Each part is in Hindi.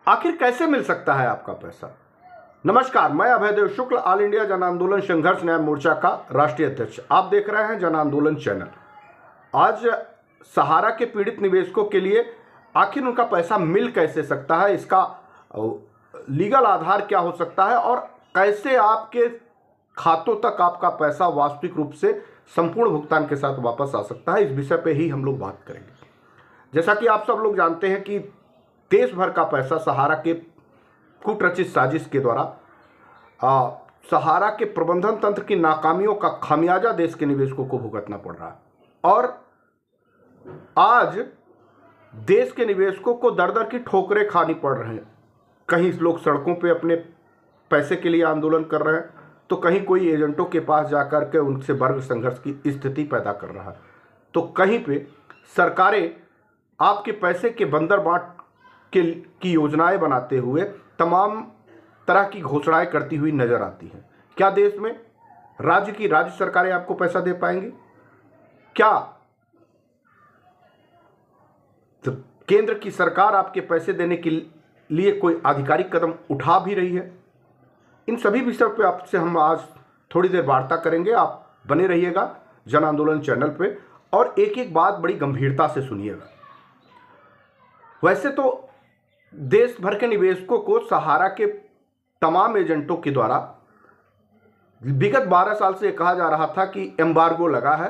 आखिर कैसे मिल सकता है आपका पैसा? नमस्कार, मैं अभयदेव शुक्ल, ऑल इंडिया जन आंदोलन संघर्ष न्याय मोर्चा का राष्ट्रीय अध्यक्ष। आप देख रहे हैं जन आंदोलन चैनल। आज सहारा के पीड़ित निवेशकों के लिए आखिर उनका पैसा मिल कैसे सकता है, इसका लीगल आधार क्या हो सकता है और कैसे आपके खातों तक आपका पैसा वास्तविक रूप से संपूर्ण भुगतान के साथ वापस आ सकता है, इस विषय पे ही हम लोग बात करेंगे। जैसा कि आप सब लोग जानते हैं कि देश भर का पैसा सहारा के कूटरचित साजिश के द्वारा सहारा के प्रबंधन तंत्र की नाकामियों का खामियाजा देश के निवेशकों को भुगतना पड़ रहा है और आज देश के निवेशकों को दर दर की ठोकरें खानी पड़ रही हैं। कहीं लोग सड़कों पे अपने पैसे के लिए आंदोलन कर रहे हैं, तो कहीं कोई एजेंटों के पास जाकर के उनसे वर्ग संघर्ष की स्थिति पैदा कर रहा है, तो कहीं पे सरकारें आपके पैसे के बंदर बांट की योजनाएं बनाते हुए तमाम तरह की घोषणाएं करती हुई नजर आती हैं। क्या देश में राज्य सरकारें आपको पैसा दे पाएंगी? क्या तो केंद्र की सरकार आपके पैसे देने के लिए कोई आधिकारिक कदम उठा भी रही है? इन सभी विषयों पे आपसे हम आज थोड़ी देर वार्ता करेंगे। आप बने रहिएगा जन आंदोलन चैनल पे और एक एक बात बड़ी गंभीरता से सुनिएगा। वैसे तो देश भर के निवेशकों को सहारा के तमाम एजेंटों के द्वारा विगत 12 साल से कहा जा रहा था कि एम्बार्गो लगा है,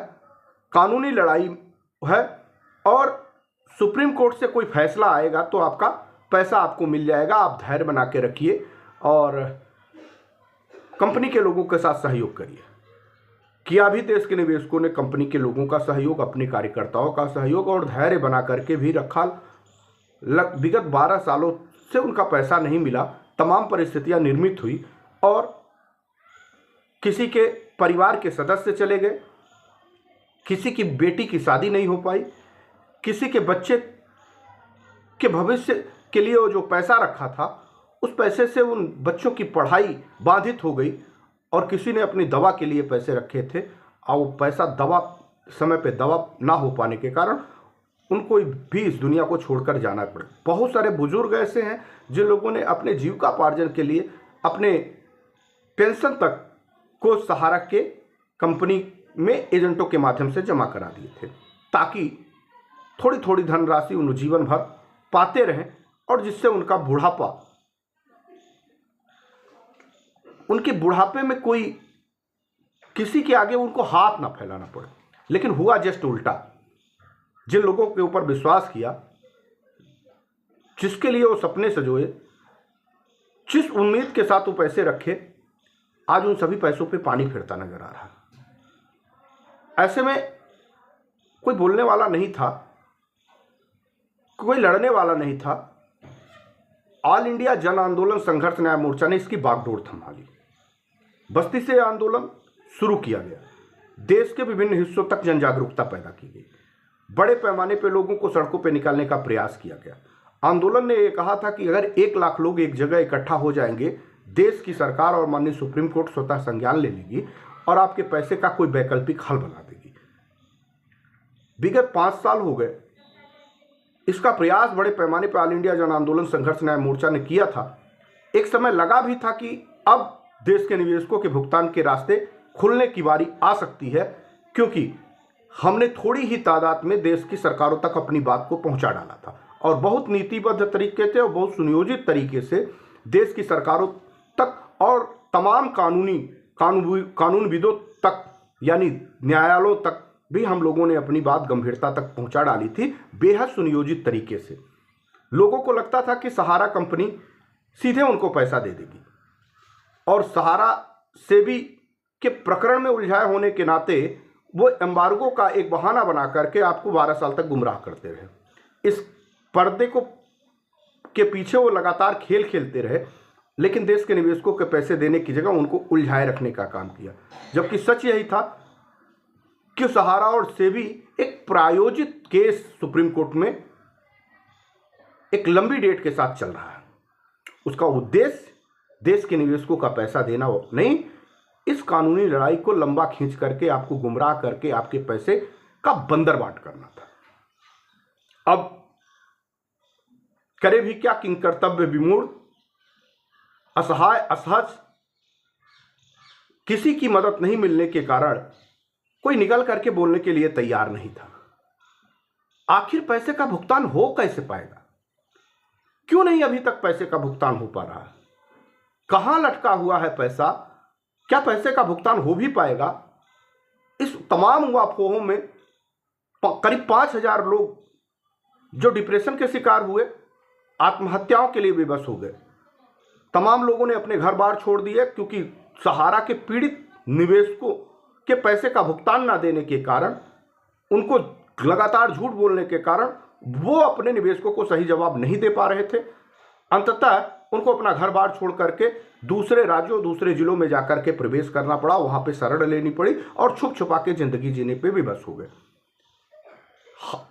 कानूनी लड़ाई है और सुप्रीम कोर्ट से कोई फैसला आएगा तो आपका पैसा आपको मिल जाएगा, आप धैर्य बना के रखिए और कंपनी के लोगों के साथ सहयोग करिए। किया भी देश के निवेशकों ने कंपनी के लोगों का सहयोग, अपने कार्यकर्ताओं का सहयोग और धैर्य बना करके भी रखा। विगत 12 सालों से उनका पैसा नहीं मिला, तमाम परिस्थितियां निर्मित हुई और किसी के परिवार के सदस्य चले गए, किसी की बेटी की शादी नहीं हो पाई, किसी के बच्चे के भविष्य के लिए वो जो पैसा रखा था उस पैसे से उन बच्चों की पढ़ाई बाधित हो गई और किसी ने अपनी दवा के लिए पैसे रखे थे और वो पैसा दवा समय पे दवा ना हो पाने के कारण उनको भी इस दुनिया को छोड़कर जाना पड़े। बहुत सारे बुजुर्ग ऐसे हैं जिन लोगों ने अपने जीविकापार्जन के लिए अपने पेंशन तक को सहारा के कंपनी में एजेंटों के माध्यम से जमा करा दिए थे ताकि थोड़ी थोड़ी धनराशि उन जीवन भर पाते रहें और जिससे उनका बुढ़ापा, उनके बुढ़ापे में कोई किसी के आगे उनको हाथ ना फैलाना पड़े। लेकिन हुआ जस्ट उल्टा। जिन लोगों के ऊपर विश्वास किया, जिसके लिए वो सपने सजोए, जिस उम्मीद के साथ वो पैसे रखे, आज उन सभी पैसों पे पानी फिरता नजर आ रहा है। ऐसे में कोई बोलने वाला नहीं था, कोई लड़ने वाला नहीं था। ऑल इंडिया जन आंदोलन संघर्ष न्याय मोर्चा ने इसकी बागडोर थमा ली। बस्ती से आंदोलन शुरू किया गया, देश के विभिन्न हिस्सों तक जन जागरूकता पैदा की गई, बड़े पैमाने पर लोगों को सड़कों पर निकालने का प्रयास किया गया। आंदोलन ने यह कहा था कि अगर 1 लाख लोग एक जगह इकट्ठा हो जाएंगे, देश की सरकार और माननीय सुप्रीम कोर्ट स्वतः संज्ञान ले लेगी और आपके पैसे का कोई वैकल्पिक हल बना देगी। विगत 5 साल हो गए, इसका प्रयास बड़े पैमाने पर ऑल इंडिया जन आंदोलन संघर्ष न्याय मोर्चा ने किया था। एक समय लगा भी था कि अब देश के निवेशकों के भुगतान के रास्ते खुलने की बारी आ सकती है, क्योंकि हमने थोड़ी ही तादाद में देश की सरकारों तक अपनी बात को पहुंचा डाला था और बहुत नीतिबद्ध तरीके से और बहुत सुनियोजित तरीके से देश की सरकारों तक और तमाम कानूनविदों तक यानी न्यायालयों तक भी हम लोगों ने अपनी बात गंभीरता तक पहुंचा डाली थी, बेहद सुनियोजित तरीके से। लोगों को लगता था कि सहारा कंपनी सीधे उनको पैसा दे देगी और सहारा सेबी के प्रकरण में उलझाए होने के नाते वो एम्बार्गो का एक बहाना बना करके आपको 12 साल तक गुमराह करते रहे। इस पर्दे को के पीछे वो लगातार खेल खेलते रहे, लेकिन देश के निवेशकों के पैसे देने की जगह उनको उलझाए रखने का काम किया। जबकि सच यही था कि सहारा और सेबी एक प्रायोजित केस सुप्रीम कोर्ट में एक लंबी डेट के साथ चल रहा है। उसका उद्देश्य देश के निवेशकों का पैसा देना नहीं, इस कानूनी लड़ाई को लंबा खींच करके आपको गुमराह करके आपके पैसे का बंदरबाट करना था। अब करे भी क्या, किंग कर्तव्य विमूढ़, असहाय असहज, किसी की मदद नहीं मिलने के कारण कोई निकल करके बोलने के लिए तैयार नहीं था। आखिर पैसे का भुगतान हो कैसे पाएगा? क्यों नहीं अभी तक पैसे का भुगतान हो पा रहा है? कहां लटका हुआ है पैसा? क्या पैसे का भुगतान हो भी पाएगा? इस तमाम अफवाहों में करीब 5,000 लोग जो डिप्रेशन के शिकार हुए, आत्महत्याओं के लिए विवश हो गए। तमाम लोगों ने अपने घर बार छोड़ दिए क्योंकि सहारा के पीड़ित निवेशकों के पैसे का भुगतान ना देने के कारण, उनको लगातार झूठ बोलने के कारण वो अपने निवेशकों को सही जवाब नहीं दे पा रहे थे। अंततः उनको अपना घर बार छोड़ करके दूसरे राज्यों, दूसरे जिलों में जाकर के प्रवेश करना पड़ा, वहां पे शरण लेनी पड़ी और छुप छुपा के जिंदगी जीने पे विवश हो गए।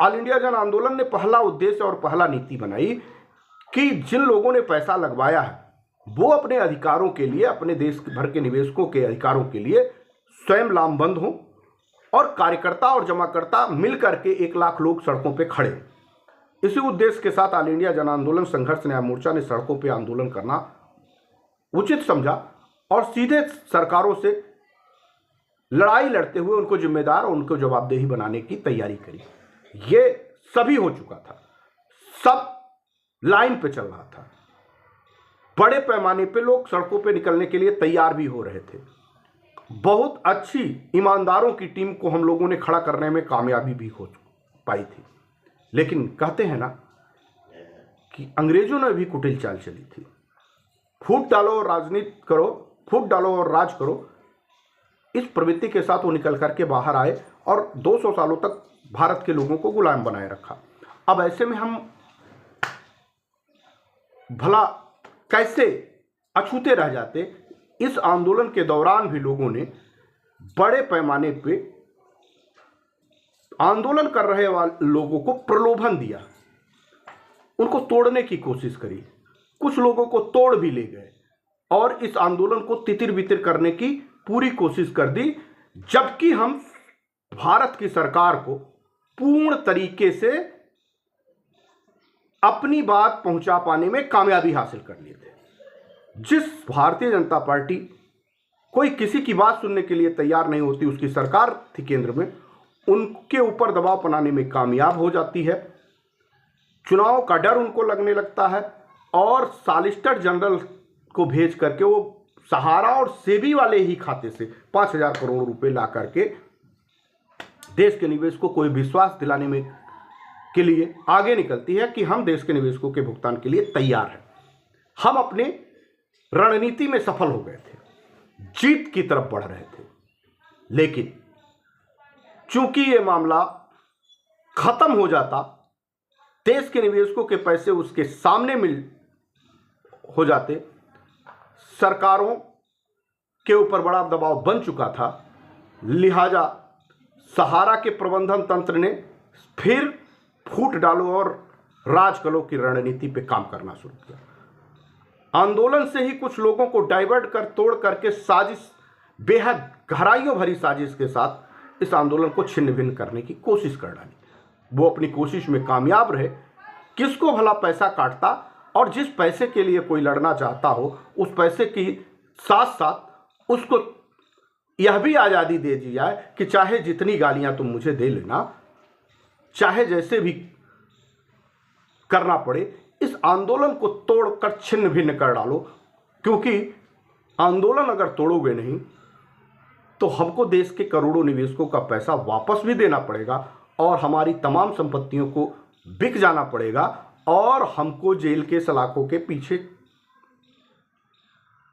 ऑल इंडिया जन आंदोलन ने पहला उद्देश्य और पहला नीति बनाई कि जिन लोगों ने पैसा लगवाया है वो अपने अधिकारों के लिए, अपने देश भर के निवेशकों के अधिकारों के लिए स्वयं लामबंद हों और कार्यकर्ता और जमाकर्ता मिलकर के 1 लाख लोग सड़कों पे खड़े। इसी उद्देश्य के साथ ऑल इंडिया जन आंदोलन संघर्ष न्याय मोर्चा ने सड़कों पे आंदोलन करना उचित समझा और सीधे सरकारों से लड़ाई लड़ते हुए उनको जिम्मेदार और उनको जवाबदेही बनाने की तैयारी करी। ये सभी हो चुका था, सब लाइन पे चल रहा था। बड़े पैमाने पे लोग सड़कों पे निकलने के लिए तैयार भी हो रहे थे। बहुत अच्छी ईमानदारों की टीम को हम लोगों ने खड़ा करने में कामयाबी भी हो पाई थी। लेकिन कहते हैं ना कि अंग्रेजों ने भी कुटिल चाल चली थी। फूट डालो और राजनीति करो, फूट डालो और राज करो, इस प्रवृत्ति के साथ वो निकल करके बाहर आए और 200 सालों तक भारत के लोगों को गुलाम बनाए रखा। अब ऐसे में हम भला कैसे अछूते रह जाते? इस आंदोलन के दौरान भी लोगों ने बड़े पैमाने पे आंदोलन कर रहे वाले लोगों को प्रलोभन दिया, उनको तोड़ने की कोशिश करी, कुछ लोगों को तोड़ भी ले गए और इस आंदोलन को तितिर बितिर करने की पूरी कोशिश कर दी, जबकि हम भारत की सरकार को पूर्ण तरीके से अपनी बात पहुंचा पाने में कामयाबी हासिल कर लिए थे। जिस भारतीय जनता पार्टी कोई किसी की बात सुनने के लिए तैयार नहीं होती, उसकी सरकार थी केंद्र में, उनके ऊपर दबाव बनाने में कामयाब हो जाती है। चुनाव का डर उनको लगने लगता है और सॉलिसिटर जनरल को भेज करके वो सहारा और सेबी वाले ही खाते से 5,000 करोड़ रुपए ला करके देश के निवेशकों को विश्वास दिलाने में के लिए आगे निकलती है कि हम देश के निवेशकों के भुगतान के लिए तैयार हैं। हम अपने रणनीति में सफल हो गए थे, जीत की तरफ बढ़ रहे थे। लेकिन चूंकि ये मामला खत्म हो जाता, देश के निवेशकों के पैसे उसके सामने मिल हो जाते, सरकारों के ऊपर बड़ा दबाव बन चुका था, लिहाजा सहारा के प्रबंधन तंत्र ने फिर फूट डालो और राज करो की रणनीति पे काम करना शुरू किया। आंदोलन से ही कुछ लोगों को डाइवर्ट कर तोड़ करके साजिश, बेहद गहराइयों भरी साजिश के साथ इस आंदोलन को छिन्न भिन्न करने की कोशिश कर डाली। वो अपनी कोशिश में कामयाब रहे। किसको भला पैसा काटता और जिस पैसे के लिए कोई लड़ना चाहता हो, उस पैसे की साथ साथ उसको यह भी आज़ादी दे दी जाए कि चाहे जितनी गालियां तुम मुझे दे लेना, चाहे जैसे भी करना पड़े, इस आंदोलन को तोड़कर छिन्न भिन्न कर डालो, क्योंकि आंदोलन अगर तोड़ोगे नहीं तो हमको देश के करोड़ों निवेशकों का पैसा वापस भी देना पड़ेगा और हमारी तमाम संपत्तियों को बिक जाना पड़ेगा और हमको जेल के सलाखों के पीछे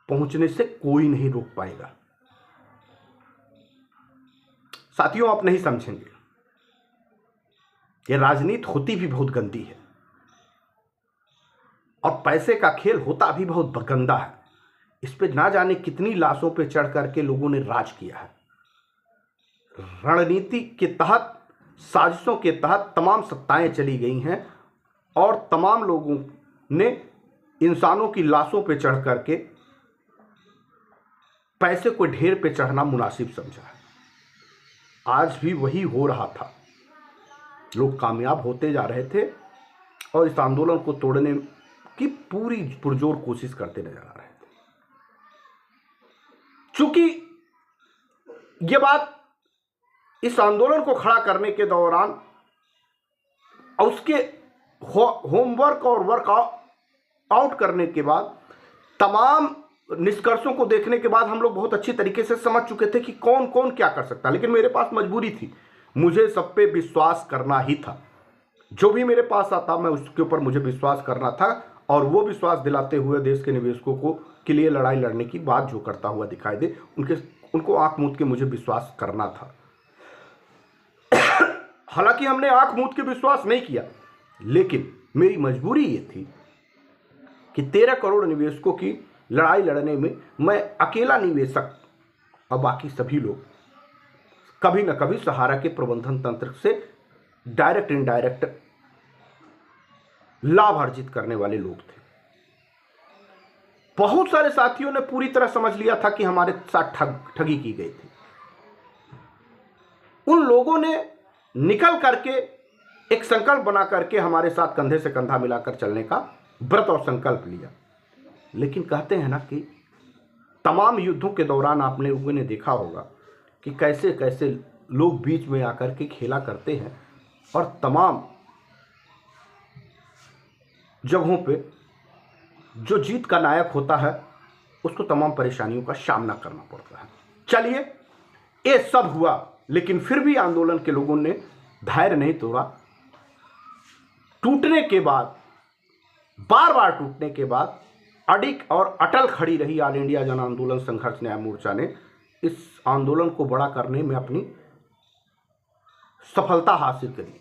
पहुंचने से कोई नहीं रोक पाएगा। साथियों, आप नहीं समझेंगे, ये राजनीति होती भी बहुत गंदी है और पैसे का खेल होता भी बहुत गंदा है। इस पे ना जाने कितनी लाशों पे चढ़ करके लोगों ने राज किया है। रणनीति के तहत, साजिशों के तहत तमाम सत्ताएं चली गई हैं और तमाम लोगों ने इंसानों की लाशों पे चढ़ करके पैसे को ढेर पे चढ़ना मुनासिब समझा है। आज भी वही हो रहा था। लोग कामयाब होते जा रहे थे और इस आंदोलन को तोड़ने की पूरी पुरजोर कोशिश करते नजर आ रहे थे। चूंकि यह बात इस आंदोलन को खड़ा करने के दौरान और उसके होमवर्क और वर्कआउट करने के बाद तमाम निष्कर्षों को देखने के बाद हम लोग बहुत अच्छी तरीके से समझ चुके थे कि कौन कौन क्या कर सकता है। लेकिन मेरे पास मजबूरी थी, मुझे सब पे विश्वास करना ही था। जो भी मेरे पास आता मैं उसके ऊपर मुझे विश्वास करना था, और वो विश्वास दिलाते हुए देश के निवेशकों को के लिए लड़ाई लड़ने की बात जो करता हुआ दिखाई दे, उनको आंख मूंद के मुझे विश्वास करना था। हालांकि हमने आंख मूंद के विश्वास नहीं किया, लेकिन मेरी मजबूरी ये थी कि 13 करोड़ निवेशकों की लड़ाई लड़ने में मैं अकेला निवेशक और बाकी सभी लोग कभी न कभी सहारा के प्रबंधन तंत्र से डायरेक्ट इनडायरेक्ट लाभ अर्जित करने वाले लोग थे। बहुत सारे साथियों ने पूरी तरह समझ लिया था कि हमारे साथ ठगी की गई थी। उन लोगों ने निकल करके एक संकल्प बना करके हमारे साथ कंधे से कंधा मिलाकर चलने का व्रत और संकल्प लिया। लेकिन कहते हैं ना कि तमाम युद्धों के दौरान आपने लोगों ने देखा होगा कि कैसे कैसे लोग बीच में आकर के खेला करते हैं, और तमाम जगहों पे जो जीत का नायक होता है उसको तमाम परेशानियों का सामना करना पड़ता है। चलिए, ये सब हुआ, लेकिन फिर भी आंदोलन के लोगों ने धैर्य नहीं तोड़ा। टूटने के बाद, बार बार टूटने के बाद अडिग और अटल खड़ी रही ऑल इंडिया जन आंदोलन संघर्ष न्याय मोर्चा ने इस आंदोलन को बड़ा करने में अपनी सफलता हासिल करी।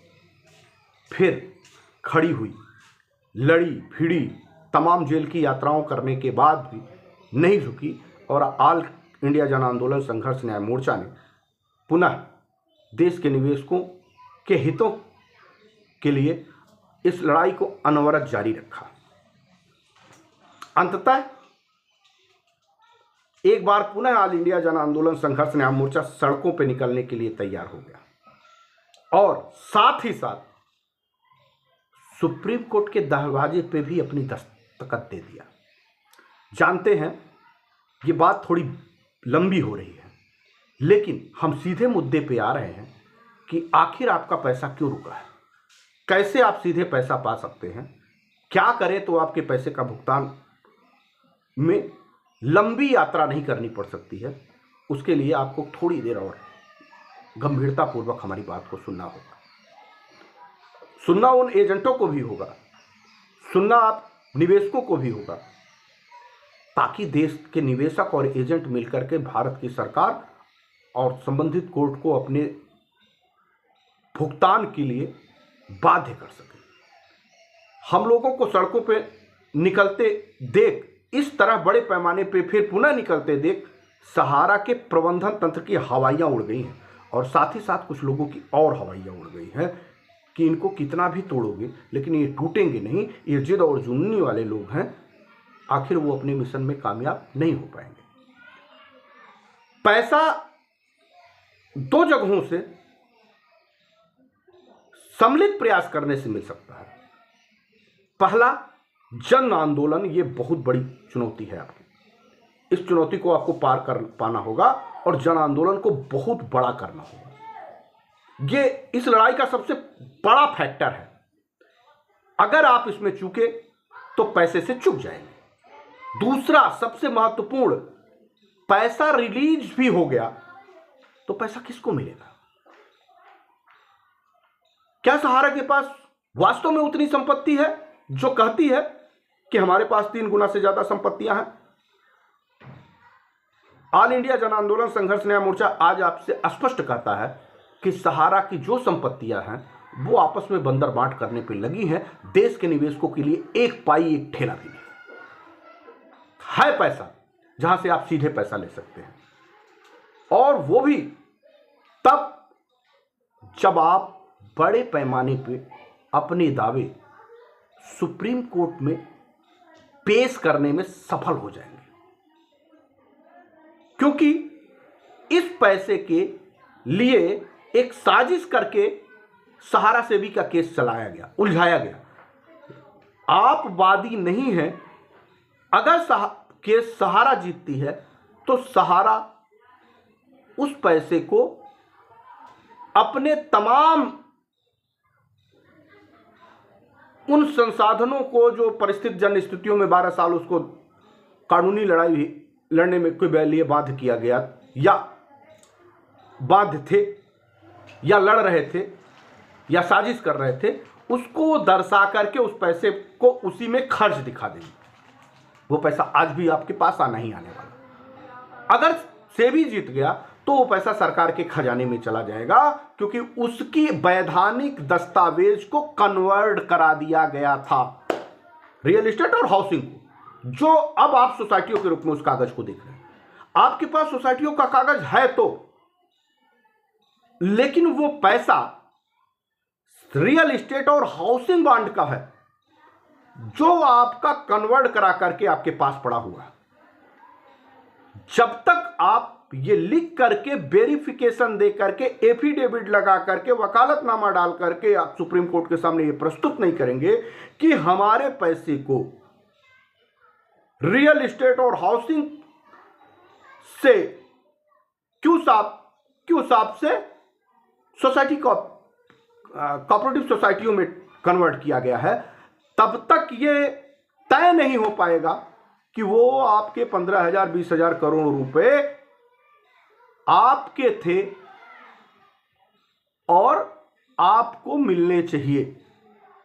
फिर खड़ी हुई, लड़ी भिड़ी, तमाम जेल की यात्राओं करने के बाद भी नहीं झुकी, और ऑल इंडिया जन आंदोलन संघर्ष न्याय मोर्चा ने पुनः देश के निवेशकों के हितों के लिए इस लड़ाई को अनवरत जारी रखा। अंततः एक बार पुनः ऑल इंडिया जन आंदोलन संघर्ष न्याय मोर्चा सड़कों पर निकलने के लिए तैयार हो गया, और साथ ही साथ सुप्रीम कोर्ट के दरवाजे पे भी अपनी दस्तखत दे दिया। जानते हैं ये बात थोड़ी लंबी हो रही है, लेकिन हम सीधे मुद्दे पे आ रहे हैं कि आखिर आपका पैसा क्यों रुका है, कैसे आप सीधे पैसा पा सकते हैं, क्या करें तो आपके पैसे का भुगतान में लंबी यात्रा नहीं करनी पड़ सकती है। उसके लिए आपको थोड़ी देर और गंभीरतापूर्वक हमारी बात को सुनना होगा। सुनना उन एजेंटों को भी होगा, सुनना आप निवेशकों को भी होगा, ताकि देश के निवेशक और एजेंट मिलकर के भारत की सरकार और संबंधित कोर्ट को अपने भुगतान के लिए बाध्य कर सके। हम लोगों को सड़कों पे निकलते देख, इस तरह बड़े पैमाने पे फिर पुनः निकलते देख, सहारा के प्रबंधन तंत्र की हवाइयां उड़ गई हैं, और साथ ही साथ कुछ लोगों की और हवाइयां उड़ गई हैं कि इनको कितना भी तोड़ोगे लेकिन ये टूटेंगे नहीं, ये जिद और जुनूनी वाले लोग हैं, आखिर वो अपने मिशन में कामयाब नहीं हो पाएंगे। पैसा दो जगहों से सम्मिलित प्रयास करने से मिल सकता है। पहला, जन आंदोलन, ये बहुत बड़ी चुनौती है आपकी। इस चुनौती को आपको पार कर पाना होगा और जन आंदोलन को बहुत बड़ा करना होगा। ये इस लड़ाई का सबसे बड़ा फैक्टर है। अगर आप इसमें चूके तो पैसे से चूक जाएंगे। दूसरा सबसे महत्वपूर्ण, पैसा रिलीज भी हो गया तो पैसा किसको मिलेगा? क्या सहारा के पास वास्तव में उतनी संपत्ति है जो कहती है कि हमारे पास 3 गुना से ज्यादा संपत्तियां हैं? ऑल इंडिया जन आंदोलन संघर्ष न्याय मोर्चा आज आपसे स्पष्ट कहता है कि सहारा की जो संपत्तियां हैं वो आपस में बंदर बांट करने पे लगी हैं। देश के निवेशकों के लिए एक पाई एक ठेला भी नहीं है। पैसा जहां से आप सीधे पैसा ले सकते हैं, और वो भी तब जब आप बड़े पैमाने पे अपने दावे सुप्रीम कोर्ट में पेश करने में सफल हो जाएंगे। क्योंकि इस पैसे के लिए एक साजिश करके सहारा सेवी का केस चलाया गया, उलझाया गया। आप वादी नहीं हैं। अगर केस सहारा जीतती है तो सहारा उस पैसे को अपने तमाम उन संसाधनों को जो परिस्थिति जन स्थितियों में 12 साल उसको कानूनी लड़ाई लड़ने में के लिए बाध्य किया गया, या बाध्य थे, या लड़ रहे थे, या साजिश कर रहे थे, उसको दर्शा करके उस पैसे को उसी में खर्च दिखा देंगे। वो पैसा आज भी आपके पास आना ही आने वाला। अगर सेबी जीत गया तो वो पैसा सरकार के खजाने में चला जाएगा, क्योंकि उसकी वैधानिक दस्तावेज को कन्वर्ट करा दिया गया था रियल एस्टेट और हाउसिंग को, जो अब आप सोसाइटियों के रूप में उस कागज को देख रहे हैं। आपके पास सोसाइटियों का कागज है तो, लेकिन वो पैसा रियल एस्टेट और हाउसिंग बॉन्ड का है, जो आपका कन्वर्ट करा करके आपके पास पड़ा हुआ है। जब तक आप ये लिख करके वेरिफिकेशन दे करके एफिडेविट लगा करके वकालतनामा डाल करके आप सुप्रीम कोर्ट के सामने ये प्रस्तुत नहीं करेंगे कि हमारे पैसे को रियल एस्टेट और हाउसिंग से क्यों साहब से सोसाइटी को कोऑपरेटिव सोसाइटियों में कन्वर्ट किया गया है, तब तक ये तय नहीं हो पाएगा कि वो आपके 15,000 20,000 करोड़ रुपए आपके थे और आपको मिलने चाहिए।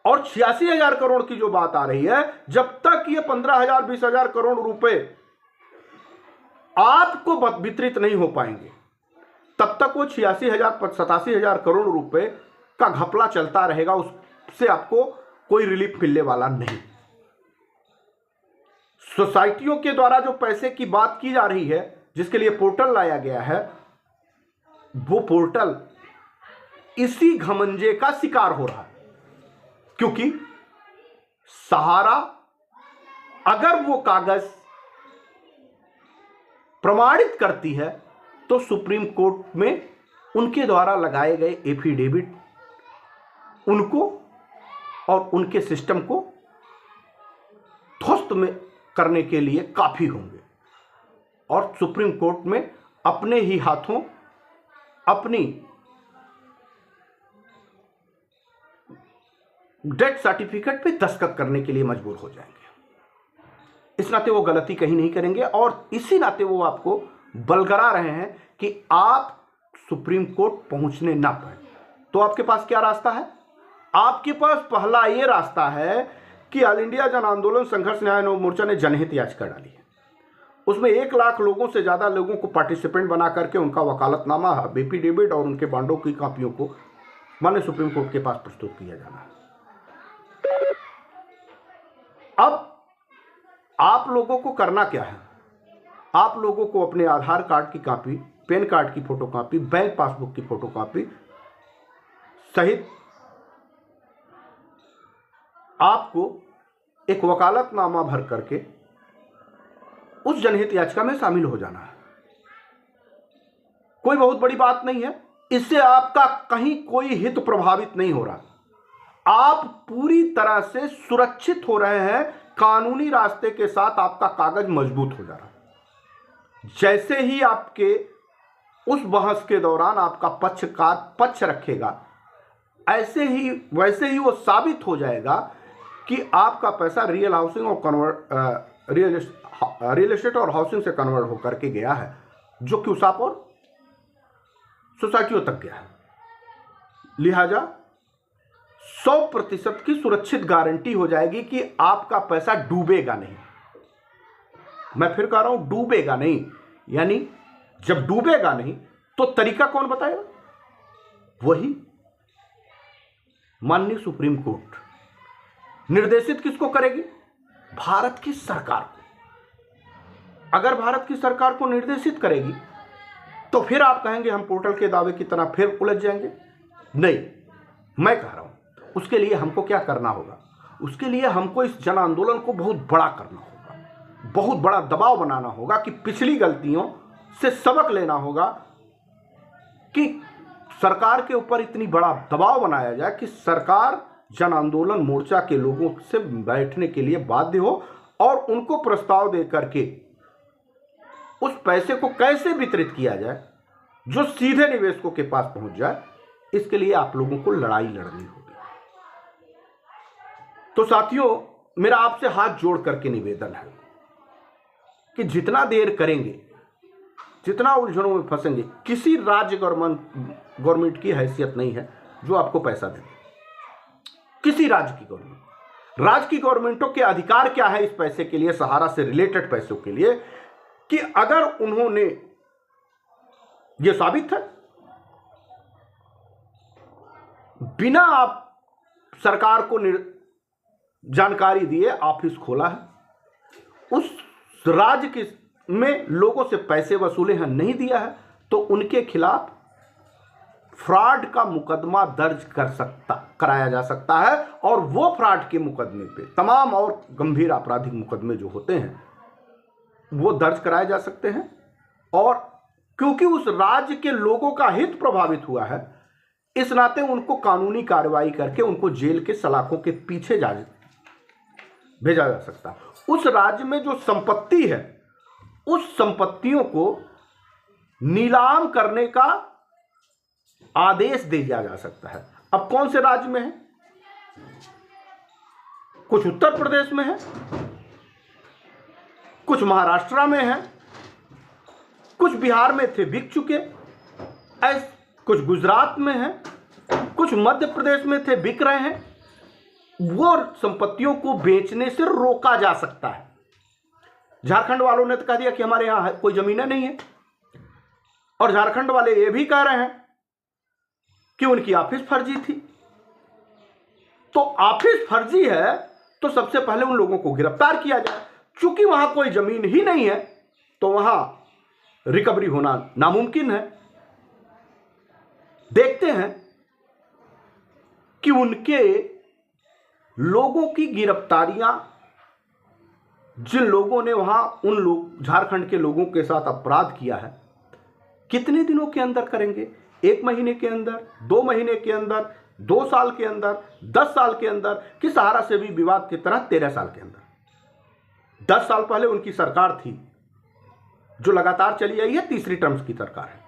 और 86,000 करोड़ की जो बात आ रही है, जब तक ये 15,000 20,000 करोड़ रुपए आपको वितरित नहीं हो पाएंगे, तब तक वो 86,000 87,000 करोड़ रुपए का घपला चलता रहेगा। उससे आपको कोई रिलीफ मिलने वाला नहीं। सोसाइटियों के द्वारा जो पैसे की बात की जा रही है, जिसके लिए पोर्टल लाया गया है, वो पोर्टल इसी घमंजे का शिकार हो रहा है। क्योंकि सहारा अगर वो कागज प्रमाणित करती है तो सुप्रीम कोर्ट में उनके द्वारा लगाए गए एफिडेविट उनको और उनके सिस्टम को ध्वस्त में करने के लिए काफी होंगे, और सुप्रीम कोर्ट में अपने ही हाथों अपनी डेथ सर्टिफिकेट पे दस्तखत करने के लिए मजबूर हो जाएंगे। इस नाते वो गलती कहीं नहीं करेंगे, और इसी नाते वो आपको बलगरा रहे हैं कि आप सुप्रीम कोर्ट पहुंचने ना पाए। तो आपके पास क्या रास्ता है? आपके पास पहला ये रास्ता है कि ऑल इंडिया जन आंदोलन संघर्ष न्याय मोर्चा ने जनहित याचिका डाली है। उसमें 1 लाख लोगों से ज्यादा लोगों को पार्टिसिपेंट बना करके उनका वकालतनामा, एफिडेविट और उनके बांडों की कॉपियों को माननीय सुप्रीम कोर्ट के पास प्रस्तुत किया जाना है। अब आप लोगों को करना क्या है? आप लोगों को अपने आधार कार्ड की कॉपी, पैन कार्ड की फोटोकॉपी, बैंक पासबुक की फोटोकॉपी सहित आपको एक वकालतनामा भर करके उस जनहित याचिका में शामिल हो जाना है। कोई बहुत बड़ी बात नहीं है, इससे आपका कहीं कोई हित प्रभावित नहीं हो रहा। आप पूरी तरह से सुरक्षित हो रहे हैं, कानूनी रास्ते के साथ आपका कागज मजबूत हो जा रहा है। जैसे ही आपके उस बहस के दौरान आपका पक्षकार पक्ष रखेगा, वैसे ही वो साबित हो जाएगा कि आपका पैसा रियल हाउसिंग और रियल एस्टेट और हाउसिंग से कन्वर्ट होकर के गया है, जो कि उसाप और सोसाइटियों तक गया है। लिहाजा 100% की सुरक्षित गारंटी हो जाएगी कि आपका पैसा डूबेगा नहीं। मैं फिर कह रहा हूं, डूबेगा नहीं। यानी जब डूबेगा नहीं तो तरीका कौन बताएगा? वही माननीय सुप्रीम कोर्ट निर्देशित किसको करेगी? भारत की सरकार को। अगर भारत की सरकार को निर्देशित करेगी तो फिर आप कहेंगे हम पोर्टल के दावे की तरह फिर उलझ जाएंगे। नहीं, मैं कह रहा हूं उसके लिए हमको क्या करना होगा? उसके लिए हमको इस जन आंदोलन को बहुत बड़ा करना होगा, बहुत बड़ा दबाव बनाना होगा कि पिछली गलतियों से सबक लेना होगा, कि सरकार के ऊपर इतनी बड़ा दबाव बनाया जाए कि सरकार जन आंदोलन मोर्चा के लोगों से बैठने के लिए बाध्य हो और उनको प्रस्ताव दे करके उस पैसे को कैसे वितरित किया जाए जो सीधे निवेशकों के पास पहुंच जाए, इसके लिए आप लोगों को लड़ाई लड़नी होगी। तो साथियों, मेरा आपसे हाथ जोड़ करके निवेदन है कि जितना देर करेंगे, जितना उलझनों में फंसेंगे, किसी राज्य गवर्नमेंट की हैसियत नहीं है जो आपको पैसा दे। किसी राज्य की गवर्नमेंटों के अधिकार क्या है इस पैसे के लिए, सहारा से रिलेटेड पैसों के लिए, कि अगर उन्होंने ये साबित है बिना आप सरकार को जानकारी दिए ऑफिस खोला है, उस राज्य के में लोगों से पैसे वसूले हैं, नहीं दिया है, तो उनके खिलाफ फ्रॉड का मुकदमा दर्ज कराया जा सकता है। और वो फ्रॉड के मुकदमे पे तमाम और गंभीर आपराधिक मुकदमे जो होते हैं वो दर्ज कराए जा सकते हैं। और क्योंकि उस राज्य के लोगों का हित प्रभावित हुआ है, इस नाते उनको कानूनी कार्रवाई करके उनको जेल के सलाखों के पीछे भेजा जा सकता है। उस राज्य में जो संपत्ति है, उस संपत्तियों को नीलाम करने का आदेश दिया जा सकता है। अब कौन से राज्य में है? कुछ उत्तर प्रदेश में है, कुछ महाराष्ट्र में है, कुछ बिहार में थे बिक चुके, कुछ गुजरात में है, कुछ मध्य प्रदेश में थे बिक रहे हैं। वो संपत्तियों को बेचने से रोका जा सकता है। झारखंड वालों ने तो कह दिया कि हमारे यहां कोई जमीनें नहीं है, और झारखंड वाले ये भी कह रहे हैं कि उनकी ऑफिस फर्जी थी। तो ऑफिस फर्जी है तो सबसे पहले उन लोगों को गिरफ्तार किया जाए। चूंकि वहां कोई जमीन ही नहीं है तो वहां रिकवरी होना नामुमकिन है। देखते हैं कि उनके लोगों की गिरफ्तारियां, जिन लोगों ने वहां उन लोग झारखंड के लोगों के साथ अपराध किया है, कितने दिनों के अंदर करेंगे? 1 महीने के अंदर, 2 महीने के अंदर, 2 साल के अंदर, 10 साल के अंदर, कि सहारा से भी विवाद की तरह 13 साल के अंदर? 10 साल पहले उनकी सरकार थी जो लगातार चली आई है, तीसरी टर्म्स की सरकार है।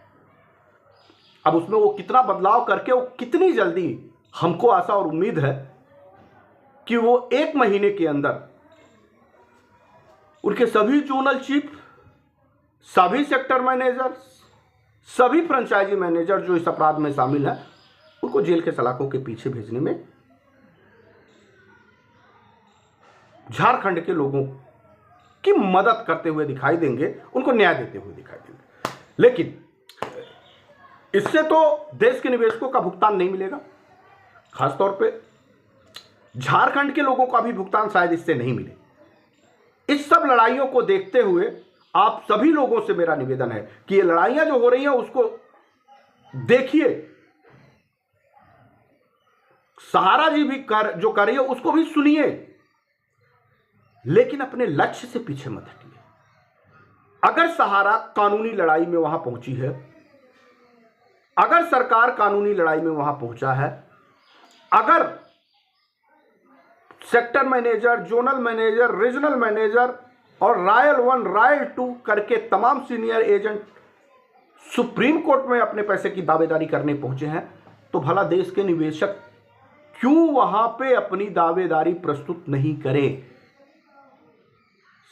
अब उसमें वो कितना बदलाव करके वो कितनी जल्दी, हमको आशा और उम्मीद है कि वो 1 महीने के अंदर उनके सभी जोनल चीफ, सभी सेक्टर मैनेजर, सभी फ्रेंचाइजी मैनेजर जो इस अपराध में शामिल है, उनको जेल के सलाखों के पीछे भेजने में झारखंड के लोगों की मदद करते हुए दिखाई देंगे, उनको न्याय देते हुए दिखाई देंगे। लेकिन इससे तो देश के निवेशकों का भुगतान नहीं मिलेगा। खासतौर पे झारखंड के लोगों का भी भुगतान शायद इससे नहीं मिले। इस सब लड़ाइयों को देखते हुए आप सभी लोगों से मेरा निवेदन है कि ये लड़ाइयां जो हो रही हैं उसको देखिए, सहारा जी भी जो कर रही है उसको भी सुनिए, लेकिन अपने लक्ष्य से पीछे मत हटिए। अगर सहारा कानूनी लड़ाई में वहां पहुंची है, अगर सरकार कानूनी लड़ाई में वहां पहुंचा है, अगर sector manager, zonal manager, regional manager और रायल 1, रायल 2 करके तमाम सीनियर एजेंट सुप्रीम कोर्ट में अपने पैसे की दावेदारी करने पहुंचे हैं, तो भला देश के निवेशक क्यों वहां पे अपनी दावेदारी प्रस्तुत नहीं करें?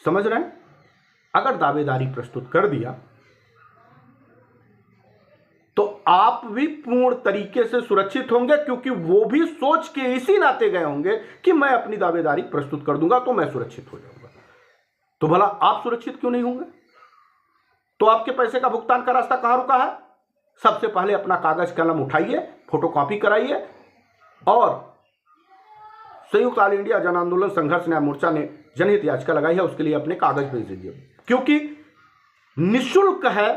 समझ रहे हैं? अगर दावेदारी प्रस्तुत कर दिया तो आप भी पूर्ण तरीके से सुरक्षित होंगे, क्योंकि वो भी सोच के इसी नाते गए होंगे कि मैं अपनी दावेदारी प्रस्तुत कर दूंगा तो मैं सुरक्षित हो जाऊंगा। तो भला आप सुरक्षित क्यों नहीं होंगे? तो आपके पैसे का भुगतान का रास्ता कहां रुका है? सबसे पहले अपना कागज कलम उठाइए, फोटोकॉपी कराइए और संयुक्त ऑल इंडिया जन आंदोलन संघर्ष न्याय मोर्चा ने जनहित याचिका लगाई है, उसके लिए अपने कागज भेज दीजिए, क्योंकि निःशुल्क है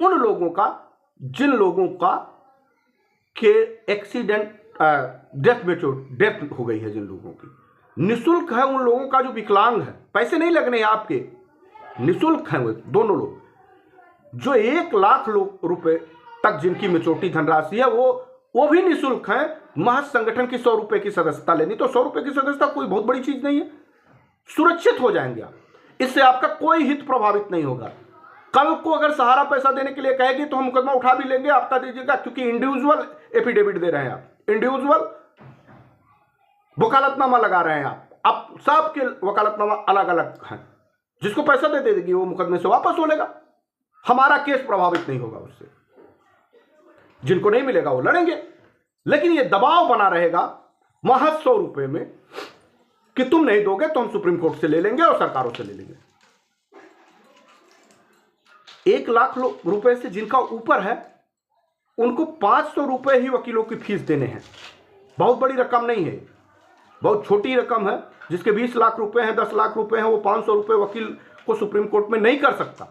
उन लोगों का जिन लोगों का के एक्सीडेंट, डेथ हो गई है, जिन लोगों की। निःशुल्क है उन लोगों का जो विकलांग है, पैसे नहीं लगने आपके, निःशुल्क हैं वो दोनों लोग। जो 1 लाख रुपए तक जिनकी मेच्योरिटी धनराशि है, वो वो भी निःशुल्क है। महज संगठन की 100 रुपए की सदस्यता लेनी, तो 100 रुपए की सदस्यता कोई बहुत बड़ी चीज नहीं है। सुरक्षित हो जाएंगे आप, इससे आपका कोई हित प्रभावित नहीं होगा। कल को अगर सहारा पैसा देने के लिए कहेगी तो हम मुकदमा उठा भी लेंगे, आपका दीजिएगा, क्योंकि इंडिविजुअल एफिडेविट दे रहे हैं आप, इंडिविजुअल वकालतनामा लगा रहे हैं आप सबके वकालतनामा अलग अलग हैं। जिसको पैसा दे देगी वो मुकदमे से वापस हो लेगा, हमारा केस प्रभावित नहीं होगा उससे। जिनको नहीं मिलेगा वो लड़ेंगे, लेकिन ये दबाव बना रहेगा महज 100 रुपए में कि तुम नहीं दोगे तो हम सुप्रीम कोर्ट से ले लेंगे और सरकारों से ले लेंगे। 1 लाख रुपए से जिनका ऊपर है उनको 500 रुपए ही वकीलों की फीस देने हैं। बहुत बड़ी रकम नहीं है, बहुत छोटी रकम है। जिसके 20 लाख रुपए हैं, 10 लाख रुपए हैं, वो 500 रुपए वकील को सुप्रीम कोर्ट में नहीं कर सकता,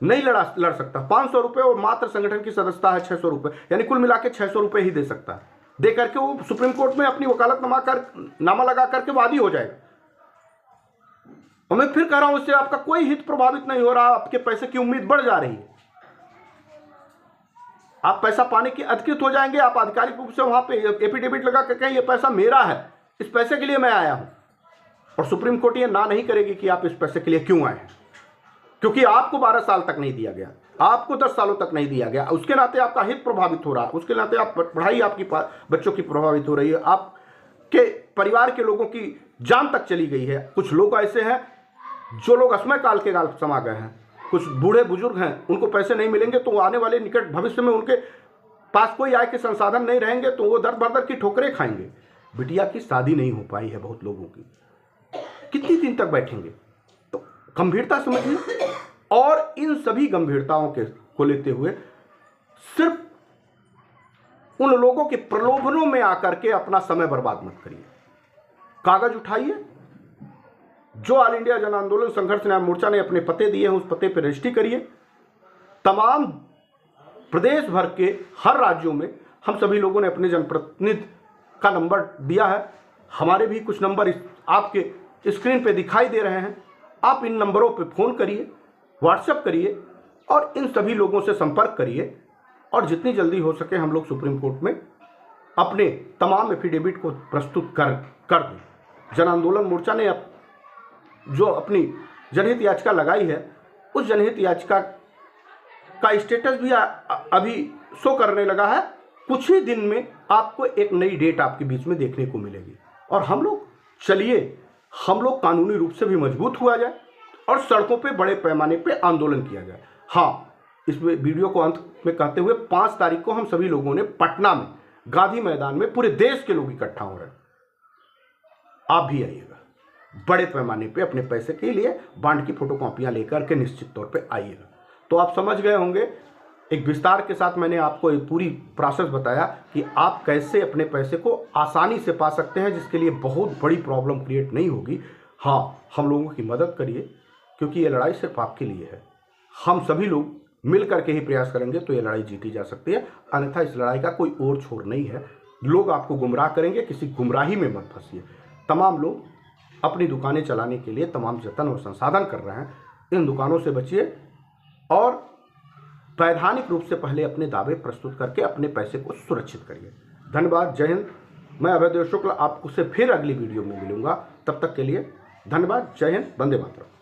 नहीं लड़ सकता। 500 रुपए और मात्र संगठन की सदस्यता है 600 रुपए, यानी कुल मिला के 600 रुपए ही दे सकता है। दे करके वो सुप्रीम कोर्ट में अपनी वकालतनामा लगा करके वादी हो जाएगा। और मैं फिर कह रहा हूं, इससे आपका कोई हित प्रभावित नहीं हो रहा, आपके पैसे की उम्मीद बढ़ जा रही है। आप पैसा पाने के अधिकृत हो जाएंगे। आप आधिकारिक रूप से वहां पे एफिडेविट लगा के कहें ये पैसा मेरा है, इस पैसे के लिए मैं आया हूं, और सुप्रीम कोर्ट ये ना नहीं करेगी कि आप इस पैसे के लिए क्यों आए हैं, क्योंकि आपको 12 साल तक नहीं दिया गया, आपको 10 सालों तक नहीं दिया गया। उसके नाते आपका हित प्रभावित हो रहा है, उसके नाते आप पढ़ाई आपकी बच्चों की प्रभावित हो रही है, आपके परिवार के लोगों की जान तक चली गई है। कुछ लोग ऐसे हैं जो लोग असमय काल के गाल समा गए हैं, कुछ बूढ़े बुजुर्ग हैं, उनको पैसे नहीं मिलेंगे तो आने वाले निकट भविष्य में उनके पास कोई आय के संसाधन नहीं रहेंगे, तो वो दर बदर की ठोकरें खाएंगे। बिटिया की शादी नहीं हो पाई है बहुत लोगों की, कितनी दिन तक बैठेंगे? तो गंभीरता समझिए। और इन सभी गंभीरताओं को लेते हुए सिर्फ उन लोगों के प्रलोभनों में आकर के अपना समय बर्बाद मत करिए। कागज उठाइए, जो ऑल इंडिया जन आंदोलन संघर्ष न्याय मोर्चा ने अपने पते दिए हैं उस पते पर रजिस्ट्री करिए। तमाम प्रदेश भर के हर राज्यों में हम सभी लोगों ने अपने जनप्रतिनिधि का नंबर दिया है। हमारे भी कुछ नंबर आपके स्क्रीन पे दिखाई दे रहे हैं। आप इन नंबरों पे फ़ोन करिए, व्हाट्सएप करिए और इन सभी लोगों से संपर्क करिए, और जितनी जल्दी हो सके हम लोग सुप्रीम कोर्ट में अपने तमाम एफिडेविट को प्रस्तुत कर दें। जन आंदोलन मोर्चा ने जो अपनी जनहित याचिका लगाई है, उस जनहित याचिका का स्टेटस भी अभी शो करने लगा है। कुछ ही दिन में आपको एक नई डेट आपके बीच में देखने को मिलेगी, और हम लोग कानूनी रूप से भी मजबूत हुआ जाए और सड़कों पे बड़े पैमाने पे आंदोलन किया जाए। हाँ, इस वीडियो को अंत में कहते हुए 5 तारीख को हम सभी लोगों ने पटना में गांधी मैदान में पूरे देश के लोग इकट्ठा हो रहे हैं। आप भी आइएगा, बड़े पैमाने पे अपने पैसे के लिए बांड की फोटोकॉपियां लेकर के निश्चित तौर पे आइएगा। तो आप समझ गए होंगे, एक विस्तार के साथ मैंने आपको एक पूरी प्रोसेस बताया कि आप कैसे अपने पैसे को आसानी से पा सकते हैं, जिसके लिए बहुत बड़ी प्रॉब्लम क्रिएट नहीं होगी। हाँ, हम लोगों की मदद करिए, क्योंकि ये लड़ाई सिर्फ आपके लिए है। हम सभी लोग मिल करके ही प्रयास करेंगे तो ये लड़ाई जीती जा सकती है, अन्यथा इस लड़ाई का कोई और छोर नहीं है। लोग आपको गुमराह करेंगे, किसी गुमराही में मत फंसिए। तमाम लोग अपनी दुकानें चलाने के लिए तमाम जतन और संसाधन कर रहे हैं, इन दुकानों से बचिए और वैधानिक रूप से पहले अपने दावे प्रस्तुत करके अपने पैसे को सुरक्षित करिए। धन्यवाद, जय हिंद। मैं अभयदेव शुक्ल आपसे फिर अगली वीडियो में मिलूंगा। तब तक के लिए धन्यवाद, जय हिंद, वंदे मातरम।